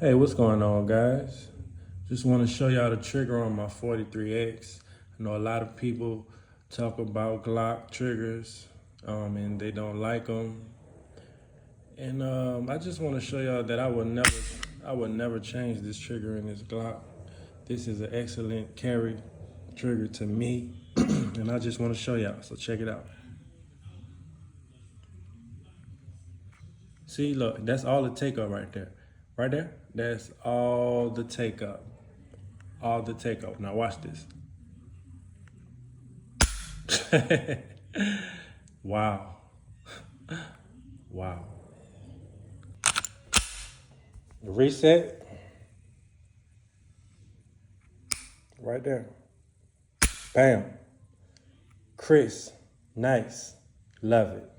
Hey, what's going on, guys? Just want to show y'all the trigger on my 43X. I know a lot of people talk about Glock triggers, and they don't like them. And I just want to show y'all that I would never change this trigger in this Glock. This is an excellent carry trigger to me, and I just want to show y'all. So check it out. See, look, that's all the take up right there. Right there, that's all the take up. All the take up. Now watch this. Wow. Wow. Reset. Right there. Bam. Chris. Nice. Love it.